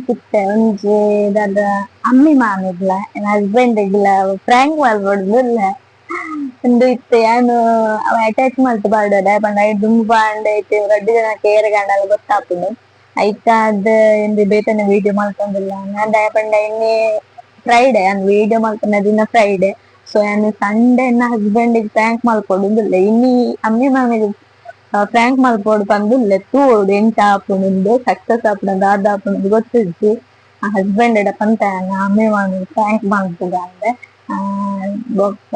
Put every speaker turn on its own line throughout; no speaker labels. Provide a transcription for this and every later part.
ಸಿಕ್ತೆ ಒಂಜಿ ದಾದ ಅಮ್ಮಿ ಮಾಮಿಗ್ಲ ಎನ್ನ ಹಸ್ಬೆಂಡ್ಗ್ಲ ಫ್ರ್ಯಾಂಕ್ ಮಲ್ಪೊಡುದಿಲ್ಲ ಉಂದು ಇತ್ತೆ ಯಾನು ಅವ ಅಟ್ಯಾಚ್ ಮಲ್ತ್ ಪಾರ್ದದ ಪಂಡ ಐಟ್ ದುಂಬು ಪಾಂಡ ಐತೆ ರಡ್ಡ್ ಜನ ಕೇರ್ ಗಂಡಲ ಗೊತ್ತಾಪುಂಡು ಐತ ಅದ್ ಎಂದ್ ಬೇತನೆ ವಿಡಿಯೋ ಮಲ್ತೊಂದುಲ್ಲ ನಾನ್ ಪಂಡ ಇನ್ನಿ ಫ್ರೈಡೆ ಅನ್ ವಿಡಿಯೋ ಮಲ್ತನ ದಿನ ಫ್ರೈಡೆ ಸೊ ಯಾನು ಸಂಡೆ ಎನ್ನ ಹಸ್ಬೆಂಡ್ ಫ್ರ್ಯಾಂಕ್ ಮಲ್ಪೊಡುದಿಲ್ಲ ಇನ್ನಿ ಅಮ್ಮಿ ಮಾಮಿಗ್ ಫ್ರ್ಯಾಂಕ್ ಮಲ್ಪೊಡು ಪಂದುಲ್ಲೆ ತೂವೊಡು ಎಂಚ ಆಪುಂಡು ಸಕ್ಸಸ್ ಆಪುಂಡು ದಾದ ಆಪುಂಡು ಗೊತ್ತಿಜ್ಜಿ ಆ ಹಸ್ಬೆಂಡ್ ಎಡ ಪಂತಯನ್ನ ಅಮ್ಮಿ ಮಾಮಿಗ್ ಫ್ರ್ಯಾಂಕ್ ಮಲ್ಪುಗ ಅಂದೆ ಬೊಕ್ಕ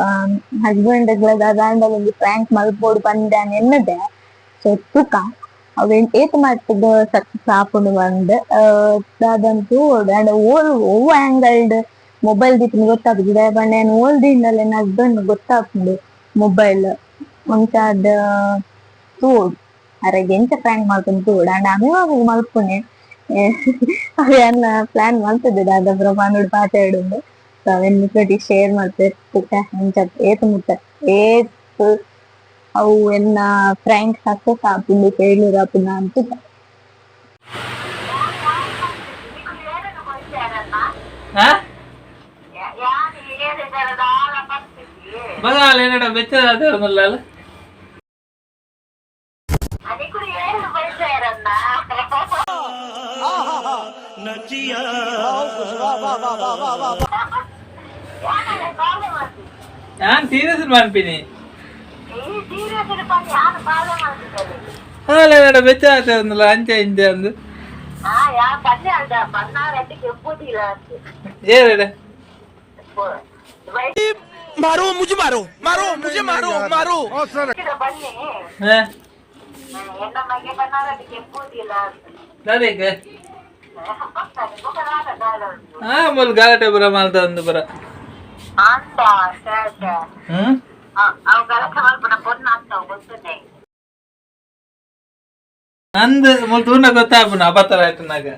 ಹಸ್ಬೆಂಡ್ ದಾದಾಂಡಲ ಒಂಜಿ ಫ್ರ್ಯಾಂಕ್ ಮಲ್ಪೊಡು ಪಂದ್ಯಾನ್ ಎನ್ನದೆ ಸೊ ತುಕ ಅವ್ ಏತ್ ಮಟ್ಟದ ಸಕ್ಸಸ್ ಆಪುಂಡು ಪಂದ್ ದಾದಾನ್ ತೂವೊಡು ಅಂಡ್ ಒವ್ವ ಆಂಗಲ್ಡ್ ಮೊಬೈಲ್ ದಿತ್ತುಂಡು ಗೊತ್ತಾಪುಜಿ ದಾಯೆ ಪಂಡ ಏನ್ ಓಲ್ ದಿಂಡಲ ಎನ್ನ ಹಸ್ಬೆಂಡ್ ಗೊತ್ತಾಪುಂಡು ಮೊಬೈಲ್ ಒಂಚಾದ್ ತೂವೊಡು ಅರೆಗ್ ಎಂಚ ಫ್ರ್ಯಾಂಕ್ ಮಲ್ತೊಂದು ತೂವೊಡು ಅಂಡ್ ಅಮ್ಮಿ ಮಾಮಿಗ್ ಮಲ್ಪುನೆ ಅವ್ ಯಾನ್ನ ಪ್ಲಾನ್ ಮಲ್ತುದೆ ದಾದ ಪುರ ಪಂಡುಡು ಪಾತೆರ್ಡುಂಡು ಸೊ ಅವೆನ್ ನಿಕ್ಲೆಗ್ ಶೇರ್ ಮಲ್ಪುವೆ ಎಂಚ ಏತ್ ಮುಟ್ಟ ಏತ್ ಅವು ಎನ್ನ ಫ್ರ್ಯಾಂಕ್ ಸಕ್ಸಸ್ ಆಪುಂಡು ಫೇಲ್ಯೂರ್ ಆಪುಂಡು ಅಂದ್
ഞാൻ സീരിയസ് മൻപിനി വെച്ചായിരുന്നല്ലോ അഞ്ച അഞ്ച ಅಂದು ಏರಡೆ
मारो मुझे मारो मारो मुझे मारो मारो
ಅದಕ್ಕೆ ಮೂಲ ಗಾಲಟೆ ಬರ ಮಾಲ್ತ ಒಂದು ಬರ ನಂದು ಮೂಲ ತೂನ ಗೊತ್ತಾಪುನ ಅಪತ್ತರ ಆಯ್ತನಾಗ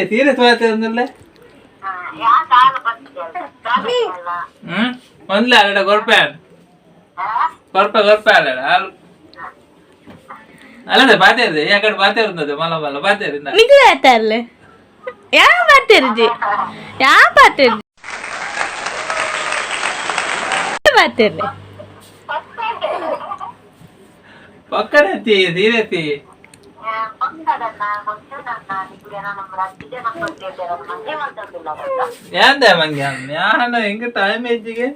ಸೀರಿಯಸ್ ಮಾತಾಡೋದಿಲ್ಲ ಒಂದ್ಲೆ ಅಲ್ಲ ಕೊರ್ಪೆ ಅಲ್ಲದೆ ಬಾತೇರಿದೆ ಯಾಕಡೆ ಬಾತೇರುಂದದೆ ಮಲ ಮಲ ಬಾತೇರಿಂದ
ನಿಗ್ಲಾತರ್ಲೆ ಯಾ ಬಾತೇರ್ಜಿ ಯಾ ಬಾತೇರ್ಜಿ ಬಾತೇರ್ಲೆ
ಪಕ್ಕನೆ ತೀರತಿ ಯಾಂದೆ ಮಂಗ್ಯ ನಾನು ಹೆಂಗ ಟೈಮ್ ಹೆಚ್ಚಿಗೆ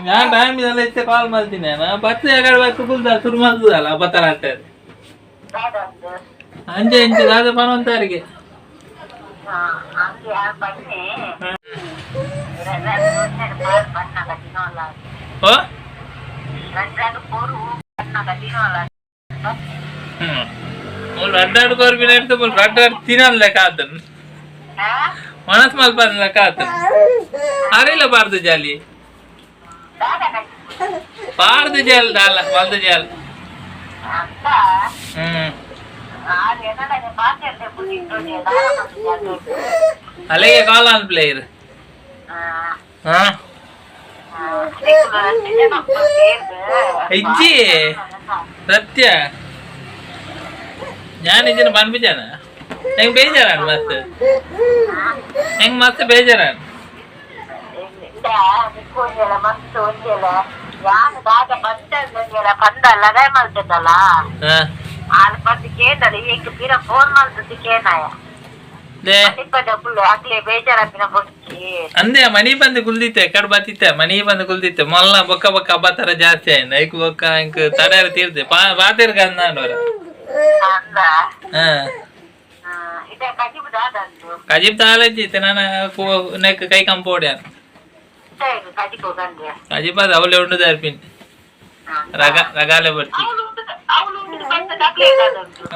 ഞാൻ ടൈമിനെಲ್ಲ ಹೆಚ್ಚೆ ಕಾಲ್ ಮಾಡ್ತೀನಿ ಬಸ್ ಯಾಕಡೆ ಬಸ್ ಕುಲ್ದ ಶುರು ಮಾಡ್ದಲ್ಲ ಬತ್ತರ ಆಗ್ತದೆ ಅಂಜೆ ಇಂಚೆ ದಾದ ಪನೊಂತಾರಿಗೆ ಓ ರಡ್ಡಾಡು ಕೊರ್ಬಿನ ಇಡ್ತು ರಡ್ಡಾಡು ತಿನ್ನಲ್ಲ ಲೆಕ್ಕ ಆತನು ಮನಸ್ ಮಲ್ಪನ ಲೆಕ್ಕ ಆತನು ಅರಿಲ್ಲ ಬಾರ್ದು ಜಾಲಿ ಬಾರ್ದು ಜಾಲ್ ದಾಲ ಮಲ್ದು ಜಾಲ್ ಅಲ್ಲಿಗೆ ಕಾಲ್ ಆನ್ ಪ್ಲೇಯರ್ ಇಜ್ಜಿ ಸತ್ಯ ഞാൻ ഇതിന് പണിപ്പിച്ചാണ് ಹೆಂಗ್ ಬೇಜಾರಾണ് ಮಸ್ತ್ ಬೇಜಾರಾണ് ಅಂದೆ ಮನಿ ಬಂದು ಕುಲ್ದಿತ್ತೆ ಕಡ್ ಬತ್ತಿತ್ತೆ ಮನಿ ಬಂದು ಕುಲ್ದಿತ್ತೆ ಮೊಲ್ಲ ಬೊಕ್ಕ ಬೊಕ್ಕ ಹಬ್ಬ ತರ ಜಾಸ್ತಿ ಆಯ್ತು ಐಕ್ ಬೊಕ್ಕ ಇಂಕ್ ತಡ ತೀರ್ತೆ ಬಾತಿರ್ಗ ಅಂದಾಂಡವ್ರ ಕಜಿಬ್ ತಾಲಜ್ಜಿತ್ತೆ ನಾನು ನೆಕ್ ಕೈ ಕಂಪೋಡ್ಯಾನ ಕಜಿಬ್ ಅದು ಅವಳೆ ಉಂಡು ದರ್ಪಿನ್ ರಗಾಲೆ ಬರ್ತಿ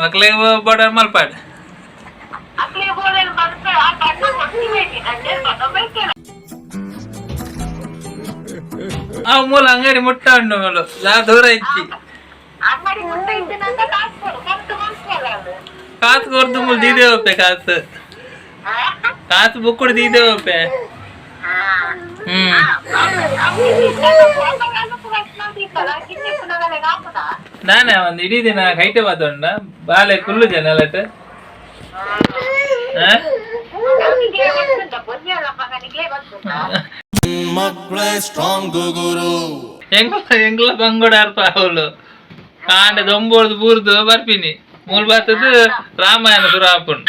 ಅಕ್ಲೆ ಬೋರ್ಡರ್ ಮಲ್ಪಾಡ್ ಅವ್ ಮೂಲ ಅಂಗಡಿ ಮುಟ್ಟ ಉಂಡು ಮೂಲು ದೂರ ಇಚ್ಚಿ ಕಾಸು ಕೊರ್ದು ಮೂಲ ದೀದೆ ಹೋಪೆ ಕಾಸು ಬುಕ್ಕುಡು ದೀದೆ ಹೋಪೆ ನಾನೇ ಒಂದು ಇಡೀ ದಿನ ಕೈಟೆ ಮಾತಾಡ ಬಾಲೆ ಕುಲ್ಲು ಜನ ಅಲ್ಲಟ ಎಂಗ್ಲ ಬಂಗೋಡ ಅರ್ಪ ಅವಳು ಕಾಂಡ ದೊಂಬೋರ್ದು ಬೂರ್ದು ಬರ್ಪಿನಿ ಮೂಲ್ ಬಾತದ್ದು ರಾಮಾಯಣ ಸುರಾಪುನ್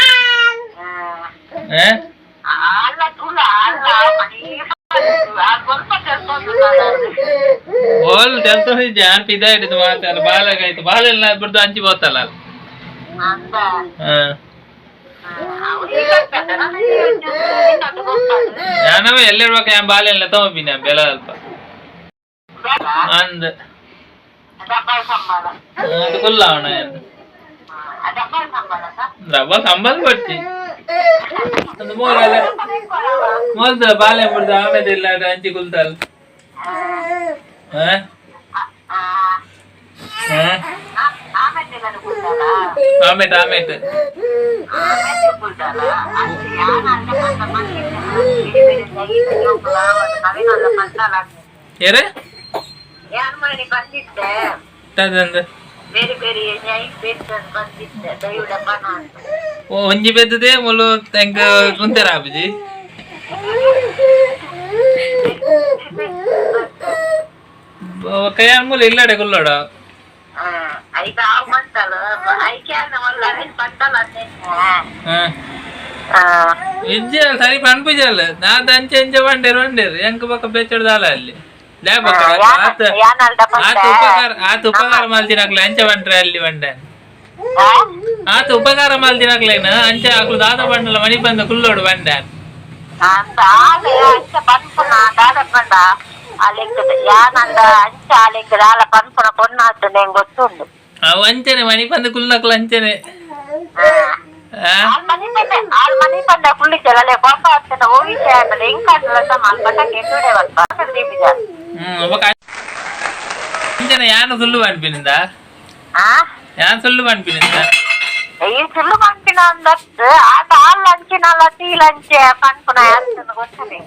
ಓಲ್ ತೆಲ್ತು ಜಾನ್ ಪಿದ ಹಿಡಿದು ಮಾತಾಡ ಬಾಲಗಾಯ್ತು ಬಾಲೆಲ್ಲ ಬಿಡ್ದು ಹಂಚಿ ಬೋತಲ್ಲ ഞാനവ എല്ലാവരും ഞാൻ ബാലെല്ലാം തോപ്പിന്നെ ബല അಲ್ಪ ಅಂದ ಅದು ಕೊಲ್ಲಾವಣ ರಬ್ಬ ಸಂಬಂಧ ಬರ್ತಿ ಒಂದು ಮೂರಲ್ಲ ಮೊದಲ ಬಾಲೆ ಬಿಡ್ದು ಆಮೇಲೆ ಇಲ್ಲ ಹಂಚಿ ಕುಲ್ತಲ್ಲ ಆಮೇಟ್ ಆಮೇಟ್ ಏರ ಓ ಒಂಜಿ ಬೆದ್ದದೆ ಮೊಲು ತೆಂಕ ಕುಂತಾರ ಅಪ್ಪಜಿ ಕೈಯ ಮೂಲ ಇಲ್ಲಡೆ ಕುಲ್ಲೋಡ ಇಜ್ಜಲ್ ಸರಿ ಪನ್ಪುಜಲ್ ನಾ ದಂಚೆ ಎಂಚ ಬಂಡೇರು ಬಂಡೇರು ಎಂಕ ಪಕ್ಕ ಬೆಚ್ಚಡ್ದಾಲ ಅಲ್ಲಿ ಆತ ಉಪಕಾರ ಮಲ್ತಿನಾಕ್ಲೆ ಅಂಚ ಬಂಡ್ರೆ ಅಲ್ಲಿ ಬಂಡೆ ಆತ ಉಪಕಾರ ಮಲ್ತಿನಾಕ್ಲೇನ ಅಂಚೆ ಆಕ್ಲು ದಾದ ಬಂಡಲ ಮಣಿ ಬಂದ ಕುಲ್ಲೋಡು ಬಂಡೆ ಅವು ಅಂಚನೆ ಮಣಿ ಬಂದ ಕುಲ್ಲಕ್ಲು ಅಂಚನೆ ಅಂಚನೆ ಯಾನು ಸುಳ್ಳು ಪನ್ಪಿನಿಂದ ಯಾನ್ ಸುಳ್ಳು ಪನ್ಪಿನಿಂದ
ಈ ಸುಳ್ಳು ಪನ್ಪಿನ ಅಂದತ್ತು ಆಟ ಹಾಲು ಹಂಚಿನಲ್ಲ ತೀಲ್ ಹಂಚೆ ಪನ್ಪುನ ಗೊತ್ತನೆ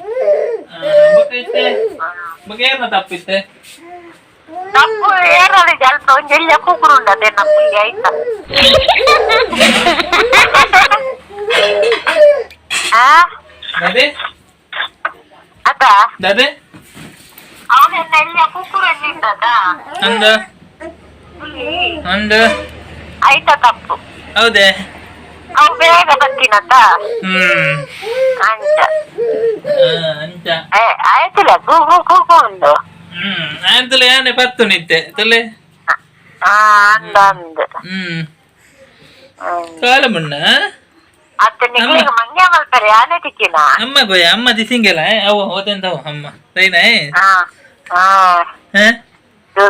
ಏನು ತಪ್ಪಿತ್ತೆ
ತಪ್ಪು ಏರಲ್ಲಿ ಸ್ವಲ್ಪ ಒಂದು ಎಲ್ಲ ಕೂಗುರು ಉಂಡದೆ ನಮ್ಮಲ್ಲಿ ಆಯ್ತಾ ಅದ ಅವನೆಲ್ಲ ಎಲ್ಲ ಕೂಗುರು ಇದ್ದದ ಆಯ್ತಾ ತಪ್ಪು
ಹೌದೇ
ಅವು ಬೇಗ ಬರ್ತೀನಂತ ಅಂಚ ಆಯ್ತಿಲ್ಲ ಕೂಗು ಕೂಗು ಉಂಡು
ಆಯ್ತಲ್ಲ ಯಾನೆ ಪತ್ತು ನಿತ್ತೆ ತಲೆ
ಅಂದ
ಕಾಲ ಮುನ್ನ
ಮಂಗ್ಯ ಮಲ್ತಾರೆ ಯಾನೆ ತಿಕ್ಕಿನ
ಅಮ್ಮ ಗೋಯ ಅಮ್ಮ ದಿಸಿಂಗೆಲ್ಲ ಅವು ಹೋತೆಂತವು ಅಮ್ಮ ಸೈನಾ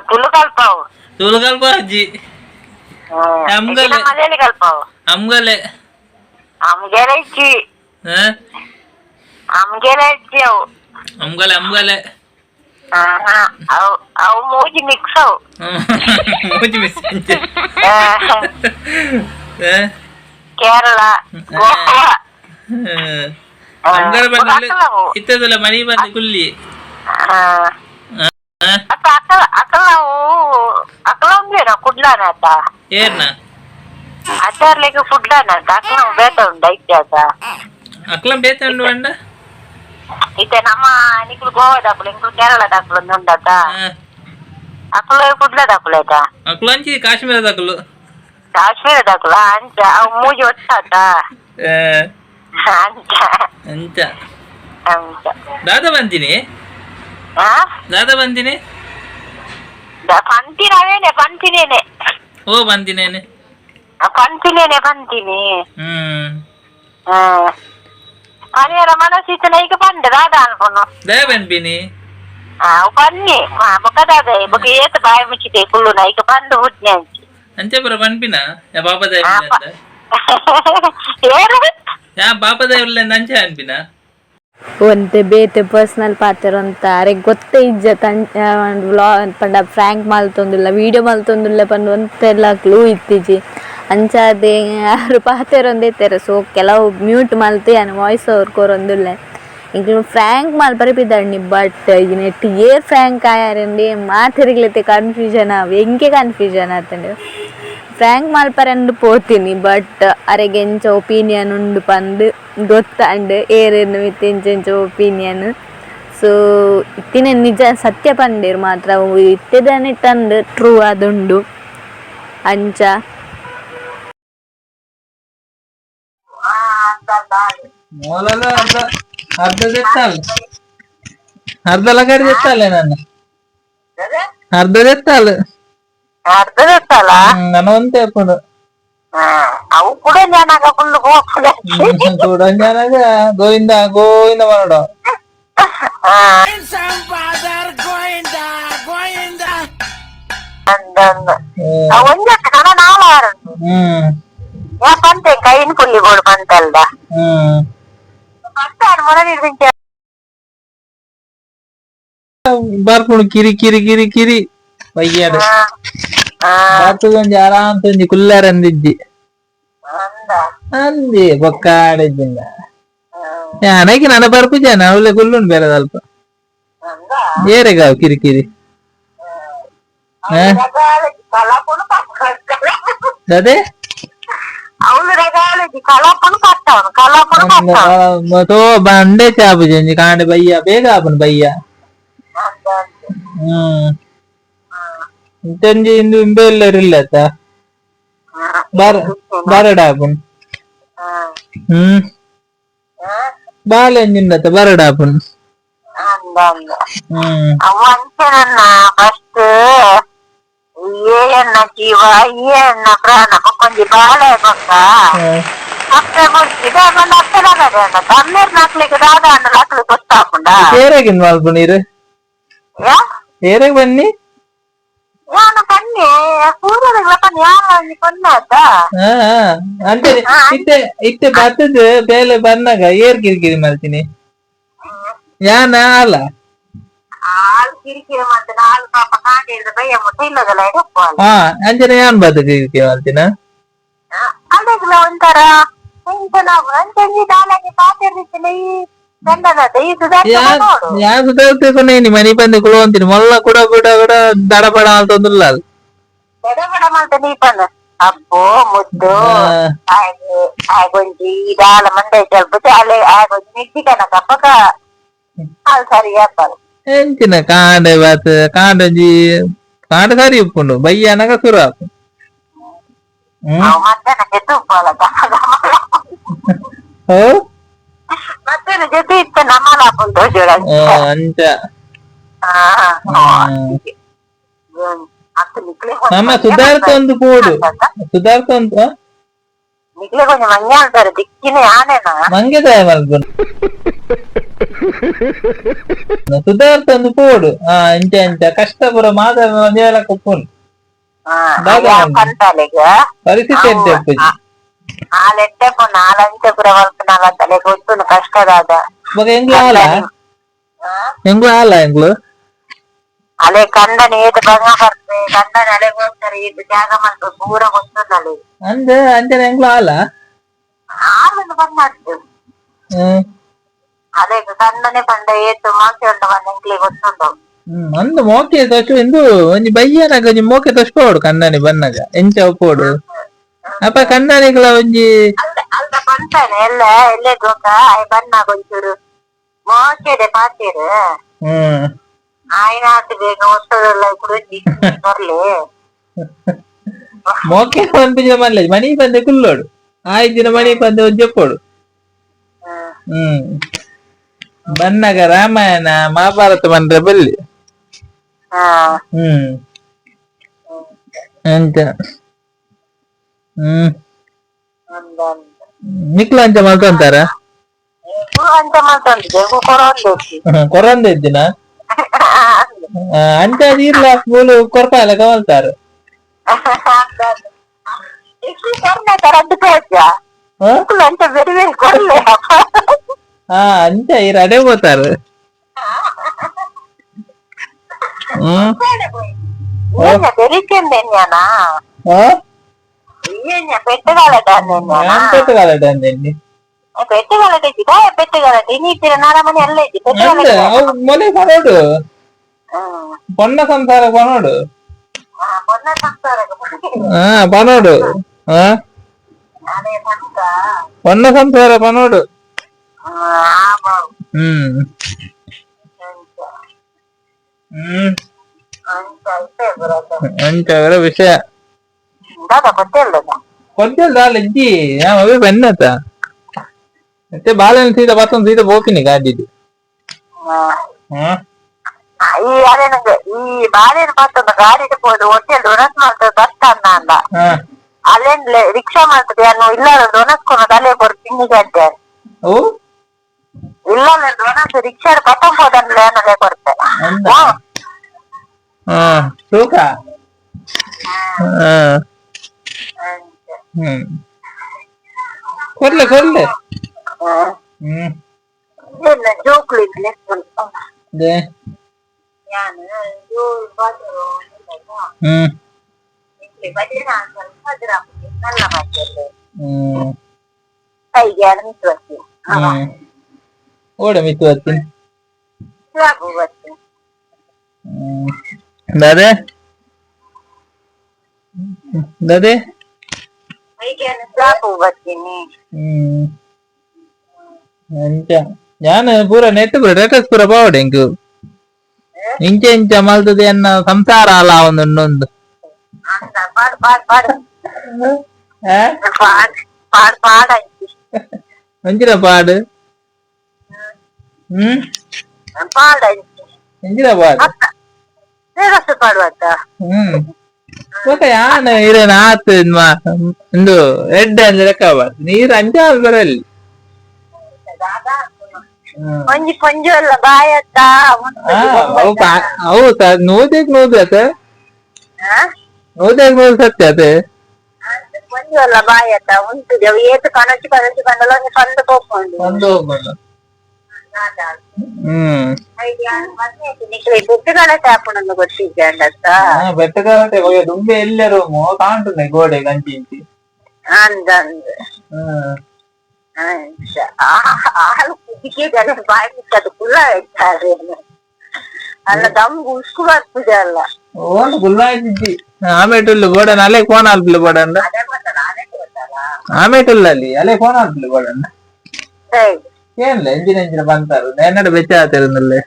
ತುಳುಕಲ್ಪವು
ತುಳುಕಲ್ಪ ಅಜ್ಜಿ ಅಮ್ಗಲೆ
ಮಲಯಾಳಿ ಕಲ್ಪವು
ಅಮ್ಗಲೆ
ಅಮ್ಗೆಲೆ ಇಜ್ಜಿ ಅಮ್ಗೆಲೆ ಇಜ್ಜಿ ಅವು
ಅಮ್ಗಲೆ ಅಮ್ಗಲೆ
ಅವು ಮೂಜಿ ಮಿಕ್ಸ್ ಅವು
ಮೂಜಿ ಮಿಕ್ಸ್
ಕೇರಳ ಗೋವಾ
ಅಂಗರ ಬಂದಲ್ಲಿ ಇತ್ತದಲ್ಲ ಮನಿ ಬಂದು ಕುಲ್ಲಿ
ಅಕಲ ಉಂದೇನ ಕುಡ್ಲಾನತ
ಏರ್ನ
ಅಚಾರ್ಲಿಗೆ ಕುಡ್ಲಾನತ ಅಕಲ ಬೇತ ಉಂಡ ಇತ್ಯಾಸ
ಅಕ್ಲ ಬೇತ ಉಂಡು ಅಂಡ
ಇತ್ತೆ ನಮ್ಮ ನಿಕ್ಲು ಗೋವಾದಾಕುಲು ಇಂಕ್ಲು ಕೇರಳದಾಕುಲು ಒಂದು ಉಂಡತ ಅಕಲ ಕುಡ್ಲದಾಕುಲು ಆಯ್ತಾ
ಅಕ್ಲ ಅಂಚಿ ಕಾಶ್ಮೀರದಾಕುಲು
ಕಾಶ್ಮೀರದಾಕುಲ ಅಂಚ ಅವು ಮೂಜಿ ಒಟ್ಟಾತ ಅಂಚ
ಅಂಚ
ಅಂಚ
ದಾದ ಬಂದಿನಿ ದಾದ ಬಂದಿನಿ
ಪಂತಿನವೇನೆ ಪಂತಿನೇನೆ
ಓ ಬಂದಿನೇನೆ
ಪಂತಿನೇನೆ ಪಂತಿನಿ ಪರಿಯರ ಮನಸ್ಸಿತ್ತು ಈಗ ಬಂದೆ ದಾದ ಅನ್ಕೊನು
ದೇ ಬಂದಿನಿ
ಬನ್ನಿ ಬೊಕ್ಕದಾದ ಬೊಕ್ಕ ಏತ ಬಾಯಿ ಮುಚ್ಚಿದೆ ಕುಳ್ಳು ಈಗ ಬಂದು ಹುಟ್ನೆ ಅಂಚಿ
ಅಂಚೆ ಬರ ಬಂಪಿನ ಯಾ ಬಾಪದ ಯಾ ಬಾಪದ ಅಂಚೆ ಅನ್ಪಿನ
ಒಂತೆ ಬೇತೆ ಪರ್ಸನಲ್ ಪಾತ್ರ ಅಂತ ಅರೆಗ್ ಗೊತ್ತೇ ಇಜ್ಜ ವ್ಲಾಗ್ ಪಂಡ ಫ್ರ್ಯಾಂಕ್ ಮಲ್ತೊಂದುಲ್ಲ ವಿಡಿಯೋ ಮಲ್ತೊಂದುಲ್ಲ ಪಂಡ ಒಂತೆಲ್ಲ ಕ್ಲೂ ಇತ್ತಿಜಿ ಅಂಚಾದೆ ಯಾರು ಪಾತೆರೊಂದಿತ್ತಾರೆ ಸೊ ಕೆಲವು ಮ್ಯೂಟ್ ಮಲ್ತು ಯಾನು ವಾಯ್ಸ್ ಓವರ್ ಕೊರೊಂದುಲ್ಲೆ ಈಗ ಫ್ರ್ಯಾಂಕ್ ಮಲ್ಪರಿಪಿದ್ದಾಣ್ಣಿ ಬಟ್ ಈಗ ನೆಟ್ ಏರ್ ಫ್ರ್ಯಾಂಕ್ ಆಯಾರಂడి ಮಾತಿರ್ಗ್ಲೈತೆ ಕನ್ಫ್ಯೂಷನ್ ಎಂಕೆ ಕನ್ಫ್ಯೂಷನ್ ಆತಂಡೆ ಫ್ರ್ಯಾಂಕ್ ಮಲ್ಪರಂಡು ಪೋತೀನಿ ಬಟ್ ಅರೆಗೆ ಎಂಚ ಒಪಿನಿಯನ್ ಉಂಡು ಪಂದು ಗೊತ್ತಾಂಡು ಏರೇನು ಮಿತ್ ಎಂಚೆಂಚ ಒಪಿನಿಯನ್ ಸೊ ಇತ್ತಿನ ನಿಜ ಸತ್ಯ ಪಂಡೇರು ಮಾತ್ರ ಇತ್ತಿದನಿಟ್ಟಂದು ಟ್ರೂ ಅದುಂಡು ಅಂಚ
ಮೊಲಲ ಅರ್ಧ ತೆತ್ತಲ್ಲ ಅರ್ಧ ಲಗಾಡಿ ತೆತ್ತಲ್ಲ ನಾನು ಅರ್ಧ ತೆತ್ತಲ್ಲ ನಾನು ಒಂದೇ ಪುಡು
ಅವು ಕೂಡ ಜ್ಞಾನಾಗ ಫುಲ್
ಕೂಡ ಜ್ಞಾನಾಗ ಗೋವಿಂದ ಗೋವಿಂದ ಮಾಡೋ
ಒಂಜತ್ತು ಕಣ ನಾವಾರಂಡು ಯಾ ಪಂತೆ ಕೈನ್ ಪುಲ್ಲಿ ಬೋಡು ಪಂತಲ್ದ ಪಂತ ಮೊರನಿರ್ದಿಂಚ
ಬರ್ಪುಣು ಕಿರಿ ಕಿರಿ ಕಿರಿ ಕಿರಿ ಬಯ್ಯಾಡು ಬಾತುಗೊಂಜಿ ಆರಾಮ್ ತುಂಜಿ ಕುಲ್ಲಾರಂದಿಜ್ಜಿ ಅಂದಿ ಬೊಕ್ಕಾಡಿದ್ದಿಂದ ಯಾನಕ್ಕೆ ನನ್ನ ಬರ್ಪು ಜನ ಅವಳೆ ಕುಲ್ಲುಂಡು ಬೇರೆ ಸ್ವಲ್ಪ ಏರೆಗಾವ್ ಕಿರಿ ಕಿರಿ ಅದೇ तो बंडे चाप जंजी कांडे भैया बेगा अपन भैया इंतंजी इंदु इंबेल्लरिल्लता बरडापुन बालेंजिंदता बरडापुन
ಫಸ್ಟ್ ಏನ ಜೀವ ಏನ ಪ್ರಾಣ ಕೊಂಚ ಬಾಳ ಗೊತ್ತ ಅತ್ತೆ ಮುಗಿದ ಅತ್ತಲಾಗದ ತಣ್ಣೀರ್ ನಾಕ್ಲಿಕ್ಕೆ ದಾದ ಅಣ್ಣ ನಾಕ್ಲಿ ಗೊತ್ತಾಕೊಂಡ
ಏರೆಗಿನ್ ಮಾಲ್ಪು ನೀರು ಏರೆಗ್ ಬನ್ನಿ
ಯಾನು ಬನ್ನಿ ಕೂದಲಿಗಳ ಬನ್ನಿ ಯಾವ ಕೊನ್ನಾದ
అంటే ಇತ್ತೆ ಇತ್ತೆ ಬರ್ತದ ಬೇಲೆ ಬಂದಾಗ ಏರ್ ಕಿರಿಕಿರಿ ಮಾಡ್ತೀನಿ ಯಾನ ಅಲ್ಲ
ಹಾಲು ಕಿರಿಕಿರಿ ಮಾಡ್ತಾನೆ ಹಾಲು ಪಾಪ ಕಾಂಡಿದ್ರೆ ಬಯ್ಯ ಮುಟ್ಟ ಇಲ್ಲದಲ್ಲ
ಅಂಜನ ಯಾನ್ ಬದ ಕಿರಿಕಿರಿ ಮಾಡ್ತೀನ
ಅದೆಲ್ಲ ಒಂಥರ ಅಂಚಂಜಿ ದಾಲಾಗಿ ಪಾತಿರ್ದಿತ್ತಿಲ್ಲ ಈ ಗಂಡನದ ಈ ನೋಡು
ಯಾನ್ ಸುಧಾರಿಸ್ತೀನಿ ಮನಿ ಬಂದು ಕುಳು ಅಂತೀನಿ ಮೊಲ್ಲ ಕೂಡ ಕೂಡ ಕೂಡ ದಡಬಡ ಅಂತಂದಿಲ್ಲ ಅದು
ದಡಬಡ ಮಾಡ್ತಾ ನೀ ಬಂದ ಅಪ್ಪು ಮುದ್ದು ಆಗೊಂಜಿ ದಾಲ ಮಂಡೆ ಸ್ವಲ್ಪ ಅಲೆ ಆಗೊಂಜಿ ನಿಜ್ಜಿಗನ ಕಪ್ಪಕ ಅದು ಸರಿ ಅಪ್ಪ
ಎಂಚಿನ ಕಾಂಡೆ ಬಾತ್ ಕಾಂಡಂಜಿ ಕಾಂಡ ಸರಿ ಉಪ್ಪುಂಡು ಬಯ್ಯ ನಗ ಸುರ
ಮಧ್ಯಾಹ್ನಕ್ಕೆ ತುಪ್ಪಲ್ಲ ಮಧ್ಯಾಹ್ನ ಜೊತೆ ಇತ್ತು ನಮ್ಮಲ್ಲ ಹಾಕೊಂಡು
ಅಂಚ ನಮ್ಮ ಸುಧಾರ್ಥ ಒಂದು ಕೂಡು ಸುಧಾರ್ಥ ಒಂದು
ನಿಕ್ಲೆ ಕೊಂಚ ಮಂಗೆ ಅಂತಾರೆ ದಿಕ್ಕಿನೇ ಆನೇನ
ಮಂಗೆ ದಯ ಮಲ್ಪು ಸುಧಾರ್ಥ ಒಂದು ಕೂಡು ಇಂಚ ಇಂಚ ಕಷ್ಟಪುರ ಮಾತಾಡ ಕುಪ್ಪುಂಡು ಪರಿಸ್ಥಿತಿ ಎಂತ
ಹಾಲೆಟ್ಟೆ ಪುಣ್ಣ ಹಾಲಂಚೆ ಪುರ ಮಲ್ಪುನಲ್ಲ ತಲೆ ಗೊತ್ತು ಕಷ್ಟದಾದ
ಎಂಗ್ಲು ಹಾಲ ಎಂಗ್ಲು ಹಾಲ ಎಂಗ್ಲು
ಅಲೆ ಕಂದನ ಏದು ಬಂಗ ಬರ್ತದೆ ಕಂದನ ಅಲೆಗೆ ಹೋಗ್ತಾರೆ ಇದು ಜಾಗ ಮಾಡ್ತಾರೆ ಪೂರ ಗೊತ್ತದಲ್ಲಿ
ಅಂದ ಅಂಜನ ಎಂಗ್ಲು ಹಾಲ
ಹಾಲನ್ನು ಬಂದ್ ಮಾಡ್ತೇವೆ ಅದೇ ಕಂದನೆ ಬಂದ ಏತು ಮಾಕೆ ಉಂಟು ಬಂದ ಎಂಗ್ಲಿಗೆ ಗೊತ್ತುಂಟು
ಅಂದು ಮೋಕೆ ತೋಚು ಎಂದು ಒಂಜಿ ಬಯ್ಯನಾಗ ಒಂಜಿ ಮೋಕೆ ತೋಚ್ಪೋಡು ಕಣ್ಣನಿ ಬನ್ನಾಗ ಎಂಚ ಉಪ್ಪೋಡು ಅಪ್ಪ ಕಣ್ಣನಿಗಳ ಒಂಜಿ
ಅಲ್ದ ಬಂತಾನೆ ಎಲ್ಲ ಎಲ್ಲೇ ಗೊತ್ತ ಬನ್ನಾಗ ಒಂಚೂರು ಮೋಕೆದೆ ಪಾತೀರು ಆಯ್ನಾತು ಬೇಗ ಒತ್ತದಲ್ಲ ಕುಡಿಸಿ ಬರ್ಲಿ
ಮೋಕೆ ಪಂಪಿನ ಮಲ್ಲ ಮನಿ ಬಂದೆ ಕುಲ್ಲೋಡು ಆಯ್ದಿನ ಮನಿ ಬಂದೆ ಒಂಜೆಪ್ಪೋಡು ಬನ್ನಾಗ ರಾಮಾಯಣ ಮಹಾಭಾರತ ಬಂದ್ರೆ ಬಲ್ಲಿ ಅಂತ ನಿಕ್ಲ ಅಂತ ಮಾಡ್ಕೊಂತಾರ ಕೊರಂದ ಇದ್ದಿನ ಅಂತ ಇರ್ಲ ಸ್ಕೂಲ್ ಕೊರಪಾಲ ಕವಲ್ತಾರ ಅಂಚ ಇರ ಅಡೆ పోతారు పెట్టగలడండి
ಪೆಟ್ಟುಗಳತೆ ಇದ್ದಿದೆ ಪೆಟ್ಟುಗಳತೆ ಇನ್ನಿತ್ತಿರ ನಾರಮನೆ ಎಲ್ಲ ಇದ್ದಿ
ಮೊಲೆ ಪನೋಡು ಪೊನ್ನ ಸಂಸಾರ ಪನೋಡು
ಮೊನ್ನೆ ಸಂಸಾರ
ಪನೋಡು ಪೊನ್ನ ಸಂಸಾರ ಪನೋಡು ಅಂಚ ವಿಷಯ ಕೊಟ್ಟಿಲ್ಲ ಇಜ್ಜಿ ಅವೇ ಬೆನ್ನತ್ತ ಮತ್ತೆ ಬಾಳೆಹಣ್ಣು ಸೀದಾ ಬತ್ತೊಂದು ಸೀದಾ ಹೋಗ್ತೀನಿ ಗಾಡಿದು
ಈ ಅದೇನಂಗೆ ಈ ಬಾಳೆಹಣ್ಣು ಬತ್ತೊಂದು ಗಾಡಿ ಹೋದು ಹೋಟೆಲ್ ಡೊನಸ್ ಮಾಡ್ತದೆ ಕಷ್ಟ ಅಲ್ಲ ಅಲ್ಲೇನ್ಲೆ ರಿಕ್ಷಾ ಮಾಡ್ತದೆ ಅನ್ನು ಇಲ್ಲ ಡೊನಸ್ಕೊಂಡು ಅಲ್ಲೇ ಕೊಡು ತಿಂಡಿಗೆ ಅಂತ ಇಲ್ಲ ಡೊನಸ್ ರಿಕ್ಷಾ ಬತ್ತೊಂಬೋದನ್ಲೆ ಅನ್ನೋದೇ ಕೊಡ್ತೆ
ತೂಕ ಕೊಡ್ಲೆ ಕೊಡ್ಲೆ
ಜೋಕ್ಲಿ ಕೈಗೆ ಮಿತ್ತು
ಓಡ ಮಿತ್ತು ಬರ್ತೀನಿ ದಾದೆ ದಾದೆ ಅಂಚ ഞാൻ ಪೂರ ನೆಟ್ ರೇಟಸ್ ಪೂರ ಬಾವಡೆ ಇಂಕು ಇಂಚ ಇಂಚ ಮಲ್ತದೆ ಅನ್ನ ಸಂಸಾರ ಅಲ್ಲ ಒಂದೊಂದು ಅಂಚಿನ ಪಾಡು ಎಂಜಿನ ಪಾಡು ಯಾನ ಇರೇನ ಆತ ಒಂದು ಎಡ್ಡೆ ಅಂದ್ರೆ ಲೆಕ್ಕ ನೀರು ಅಂಚ ಬರಲ್ಲಿ ಹೌದಾ ನೂದಕ್ ನೂದತ ನೂದಕ್ ನೂದ್ ಸತ್ಯ ಅದೇ ಒಂದು ಹೋಗ್ಬಲ್ಲ ಬೆಟ್ಟಗಾಲತೆ ದುಂಬೆ ಎಲ್ಲರೂ ಕಾಣ್ತದೆ ಗೋಡೆ ಗಂಜಿ ಇಂಚಿ
ಅಲ್ಲ ದಮ್ಗು ಉಸ್ಕು ಬರ್ತದೆ ಅಲ್ಲ
ಓನ್ ಗುಲ್ಲಾಯ್ತಿದ್ದಿ ಆಮೇಟುಲ್ಲು ಗೋಡನ ಅಲೆ ಕೋನ ಅಲ್ಪಿಲ್ಲ ಗೋಡನ್ನ ಆಮೇಟುಲ್ಲ ಅಲ್ಲಿ ಅಲೆ ಕೋನ ಅಲ್ಪಿಲ್ಲ ಗೋಡನ್ನ ಏನ್ಲ ಎಂಜಿನ ಎಂಜಿನ ಬಂತಾರು ನೆನ್ನಡ ಬೆಚ್ಚ ಆತಿರುಂದಲ್ಲೇ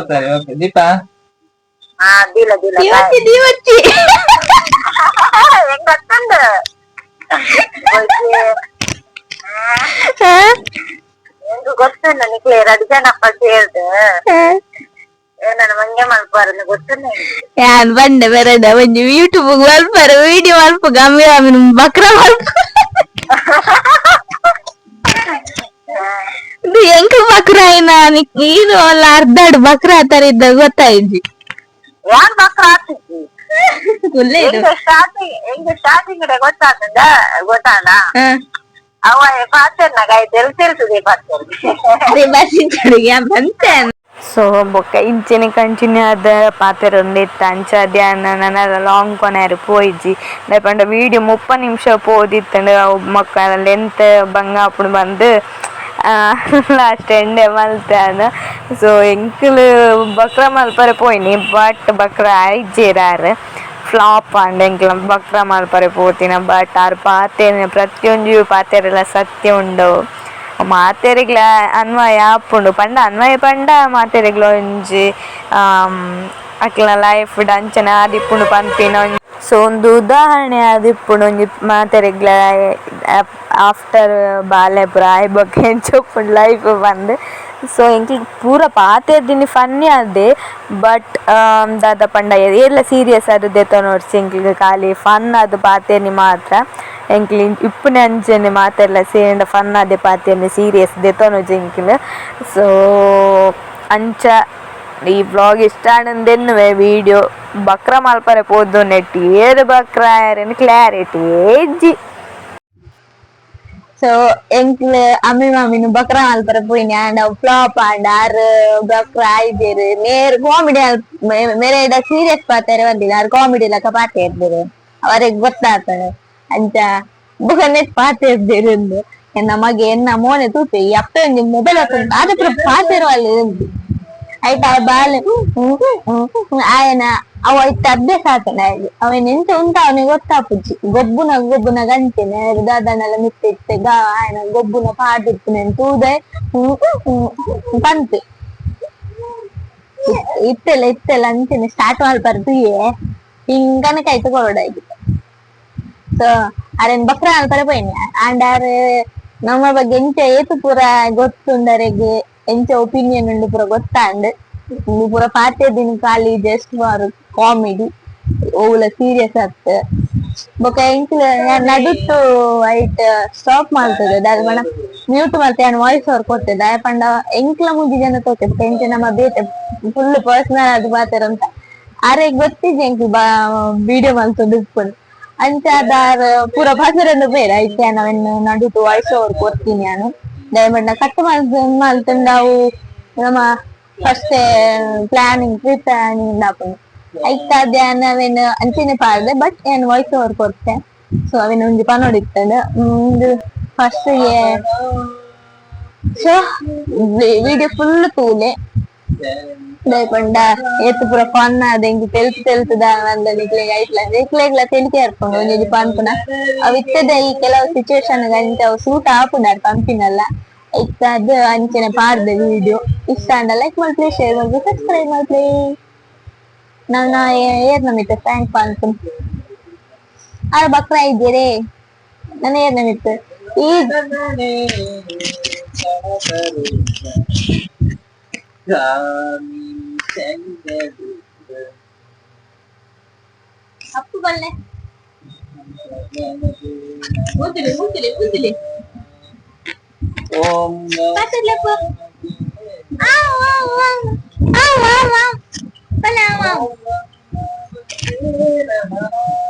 ಸರಿ ಓಕೆ ದೀಪಾ
ಗೊತ್ತುಂಡ ನಿಕ್ಲೆ ಎರಡು ಜನಪ್ಪ ಸೇರ್ದು ಏನನ್ನ ಮಂಗೆ ಮಲ್ಪಾರನ್ನು ಗೊತ್ತುಂಡ
ಯಾನ್ ಬಂಡೆ ಬರದ ಒಂಜಿ ಯೂಟ್ಯೂಬ್ ಮಲ್ಪಾರ ವಿಡಿಯೋ ಮಲ್ಪ ಗಮ್ಮಿ ಬಕ್ರ ಮಲ್ಪ ಎಂಕ ಬಕ್ರ ಏನ ನೀನು ಅಲ್ಲ ಅರ್ಧಾಡು ಬಕ್ರ ತರ ಇದ್ದ ಗೊತ್ತಾಯ್ತು
ಯಾನ್ ಬಕ್ರ ಆಗ್ತಿದ್ದಿ ಸ್ಟಾರ್ಟಿಂಗ್ ಗೊತ್ತಾದ ಅವ ಪಾತ್ರೆನಾಗ తెలుస్తుంది
ಪಾತ್ರೆ ಸೊ ಬೊಕ್ಕ ಇಂಚೆನೆ ಕಂಟಿನ್ಯೂ ಆದ ಪಾತೆರ ಒಂದಿತ್ತು ಅಂಚ ಧ್ಯಾನ ನನ್ನ ಲಾಂಗ್ ಕೊನೆಯಾರು ಪೋಯ್ಜಿ ಲೇಪಂಡ ವಿಡಿಯೋ 30 ನಿಮಿಷ ಪೋದಿತ್ತಂಡು ಮಕ್ಕಳ ಲೆಂತ್ ಬಂಗ ಅప్పుడు ಬಂದು ಲಾಸ್ಟ್ ಎಂಡೆ ಮಲ್ತಾನ ಸೊ ಎಂಕಲು ಬಕ್ರ ಮಲ್ಪರೆ ಪೋಯ್ನಿ ಬಟ್ ಬಕ್ರ ಐಜೇರಾರು ಫ್ಲಾಪ್ ಅಂಡ್ ಎಂಕ್ಲ ಬಕ್ರ ಮಲ್ಪರೆ ಪೋತಿನ ಬಟ್ ಆರು ಪಾತೆರ ಪ್ರತಿಯೊಂದು ಪಾತೆರೆಲ್ಲ ಸತ್ಯ ಉಂಡು ಮಾತೆರೆಗ್ಲ ಅನ್ವಯ ಆಪುಂಡು ಪಂಡ ಅನ್ವಯ ಪಂಡ ಮಾತೆರೆಗ್ಲ ಒಂಜಿ ಅಕ್ಲ ಲೈಫ್ ಅಂಚನೆ ಆದಿಪ್ಪುಂಡು ಪನ್ಪಿನ ಸೊ ಒಂದು ಉದಾಹರಣೆ ಆದಿಪ್ಪುಂಡು ಒಂಜಿ ಮಾತೆರೆಗ್ಲ ಆಫ್ಟರ್ ಬಾಲ್ಯ ಪ್ರಾಯ ಬಗ್ಗೆ ಎಂಚೊಪ್ಪುಂಡು ಲೈಫ್ ಬಂದು ಸೊ ಎಂಕ್ಲ ಪೂರ ಪಾತೆರ್ದಿನಿ ಫನ್ನಿ ಆದೆ ಬಟ್ ದಾದ ಪಂಡ ಎಲ್ಲ ಸೀರಿಯಸ್ ಆದದ್ದೆ ನೋಡ್ಸಿ ಎಂಕ್ಲಿಗೆ ಖಾಲಿ ಫನ್ ಅದು ಪಾತೆರ್ನಿ ಮಾತ್ರ ಎಂಕ್ಲಿ ಇಪ್ಪುನೆ ಅಂಚನೆ ಮಾತೆರ್ಲ ಸೇಂಡ ಫನ್ ಆದೆ ಪಾತೆರ್ನಿ ಸೀರಿಯಸ್ ದೆತೊನೊಜಿ ಎಂಕ್ಲು ಸೊ ಅಂಚ ಈ ವ್ಲಾಗ್ ಇಷ್ಟ ಆನಂದೆನ್ನುವೆ ವಿಡಿಯೋ ಬಕ್ರ ಮಲ್ಪರೆ ಪೋದು ನೆಟ್ಟಿ ಏದು ಬಕ್ರ ಆಯರೇನು ಕ್ಲಾರಿಟಿ ಏಜ್ಜಿ ಸೊ ಎಂಕ್ಲ ಅಮ್ಮಿ ಮಾಮಿನ ಬಕ್ರ ಮಲ್ಪರೆ ಪೋಯಿನಿ ಆಂಡ ಫ್ಲಾಪ್ ಆಂಡ ಆರು ಬಕ್ರ ಆಯ್ದೇರು ನೇರ್ ಕಾಮಿಡಿ ಮೇರೆ ಸೀರಿಯಸ್ ಪಾತೆರೆ ಬಂದಿಲ್ಲ ಆರು ಕಾಮಿಡಿ ಲಕ ಪಾತೆ ಇರ್ದಿರು ಅವರಿಗೆ ಗೊತ್ತಾಗ್ತದೆ ಅಂಚ ಬುಕನೆಟ್ ಪಾತೆ ಇರ್ದಿருந்து ನಮಗೆ ಎನ್ನ ಮೋನೆ ತೂಪೆ ಅಪ್ಪ ಮೊಬೈಲ್ ಹಾಕೊಂಡು ಅದು ಪಾತಿರುವಲ್ಲ ಇருந்து ಆಯ್ತಾ ಬಾಲೆ ఆయన ಅವ ಇತ್ತ ಅಭ್ಯಾಸ ಆತನ ಅವನ್ ಎಂತ ಉಂಟ ಅವನಿಗೆ ಗೊತ್ತಾಪುಜಿ ಗೊಬ್ಬುನ ಗಂಟೆನೆ ದಾದನೆಲ್ಲ ಮಿತ್ತಿತ್ತೆ ఆయన ಗೊಬ್ಬುನ ಪಾಟಿರ್ತೀನಿ ತೂದೆ ಬಂತು ಇತ್ತೆಲ್ಲ ಅಂತೀನಿ ಸ್ಟಾರ್ಟ್ ಮಾಡ್ಬಾರ್ದು ಹಿಂಗನಕಾಯ್ತು ಕೊರಡಾಗಿತ್ತು ಸೊ ಅರೇನ್ ಬಕ್ರ ಅನ್ಪರೆ ಪೋಯ್ನಿ ಆಂಡಾರ್ ನಮ್ಮ ಬಗ್ಗೆ ಎಂಚ ಏತು ಪೂರ ಗೊತ್ತುಂಡರೆಗೆ ಎಂಚ ಒಪಿನಿಯನ್ ಉಂಡು ಪೂರ ಗೊತ್ತಾಂಡ್ ಪೂರ ಪಾತೆ ದಿನ ಖಾಲಿ just for comedy Ola serious ಆತ್ ಬೊಕ ಎಂಕ್ಲ ನಡುತ್ತು ಐಟ್ ಸ್ಟಾಪ್ ಮಾಡ್ತದೆ ದಾದ ಬಣ್ಣ ಮ್ಯೂಟ್ ಮಾಡ್ತೆ ವಾಯ್ಸ್ ಓವರ್ ಕೊಡ್ತದೆ ದಾಯ ಪಂಡ ಎಂಕ್ಲ ಮುಗಿ ಜನ ತೋಕೆ ಎಂಚ ನಮ್ಮ ಬೇತೆ ಫುಲ್ ಪರ್ಸನಲ್ ಅದು ಬಾತಾರಂತ ಅರೆ ಗೊತ್ತಿದ್ದೆ ಎಂಕ್ ವಿಡಿಯೋ ಮಾಡ್ಕೊಂಡು ಇಟ್ಕೊಂಡು ಅಂಚಾದಾರ ಪೂರ ಭಾಷೆರನ್ನು ಬೇರೆ ಐತೆ ನಾವೇನು ನಡುತ್ತು ವಾಯ್ಸ್ ಓವರ್ ಕೊಡ್ತೀನಿ ನಾನು ದಯಮಾಡಿ ಕಟ್ ಮಾಡ್ತಂಡು ನಾವು ನಮ್ಮ ಫಸ್ಟ್ ಪ್ಲಾನಿಂಗ್ ಪ್ರೀ ಪ್ಲಾನಿಂಗ್ ಹಾಕೊಂಡು ಐತಾ ನಾವೇನು ಅಂಚೆನೆ ಪಾಡ್ದೆ ಬಟ್ ಏನು ವಾಯ್ಸ್ ಓವರ್ ಕೊಡ್ತೆ ಸೊ ಅವೇನು ಒಂಜಿ ಪನೋಡಿತ್ತಂಡು ಫಸ್ಟ್ ಸೊ ವಿಡಿಯೋ ಫುಲ್ ತೂಲೆ ದಯಪಂಡ ಏತು ಪೂರ ಫನ್ ಅದ ಹೆಂಗ್ ತೆಲ್ತದ ಇಕ್ಲೆಗ್ಲ ತೆಲಿಕೆ ಹರ್ಕೊಂಡು ಒಂಜಿ ಪನ್ಪುನ ಅವ್ ಇತ್ತದ ಈ ಕೆಲವು ಸಿಚುವೇಶನ್ ಅಂಚ ಅವು ಸೂಟ್ ಹಾಪುನಾರ್ ಪಂಪಿನಲ್ಲ ಇತ್ತದ ಅಂಚನೆ ಪಾಡ್ದೆ ವಿಡಿಯೋ ಇಷ್ಟ ಅಂಡ ಲೈಕ್ ಮಾಡ್ಲಿ ಶೇರ್ ಮಾಡ್ಲಿ ಸಬ್ಸ್ಕ್ರೈಬ್ ಮಾಡ್ಲಿ ನನ್ನ ಏರ್ ನಮಿತ್ತೆ ಥ್ಯಾಂಕ್ ಪನ್ಪು ಆರ ಬಕ್ರ ಇದ್ದೀರಿ ನನ್ನ ಏರ್ ನಮಿತ್ತೆ ಈಗ ಅಪ್ಪು ಬಲ್ಲೆ ಮೂತಿಲಿ ಓಂ ಪತ್ತಲಪ್ಪ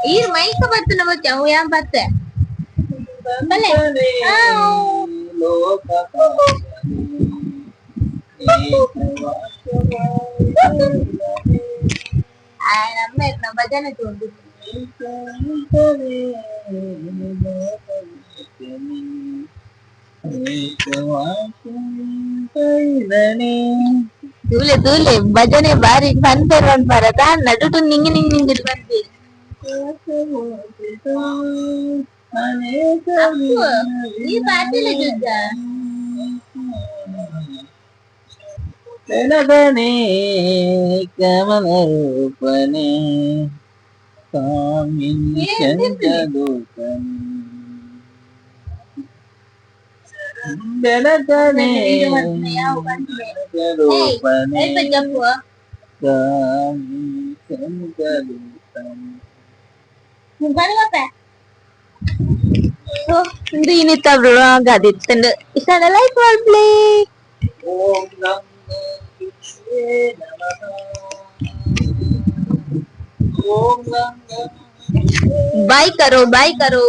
ಈ ಮೈಕ ಬತ್ತನ ಬಚ್ಚ ಅವು ಯಾಂ ಬತ್ತೆ ಬಲ್ಲೆ ನಮ್ಮ ಭಜನೆ ತಗೊಂಡು ತೂಲೆ ಭಜನೆ ಬಾರಿ ಬಂದ್ಬೇಡ ಬರದ ನಡುಟು ನಿಂಗೆ ಬಂದಿ ಈ ಪಾಟಿಲ ಜುಜ್ಜ
ಜನಗಣೇ ಕಮಲ ರೂಪನೆ ಕಾಮಿನಿ ಚಂದ್ರದೂತನೆ ಜನಗಣೇ ರೂಪನೆ ಕಾಮಿನಿ ಚಂದ್ರದೂತನೆ
ಇದು ಇನ್ನಿತ್ತ ವ್ಲಾಗ್ ಆದಿತ್ತು ಇಷ್ಟ ಲೈಕ್ ಮಾಡ್ಲಿ
ಓಂ
बाय करो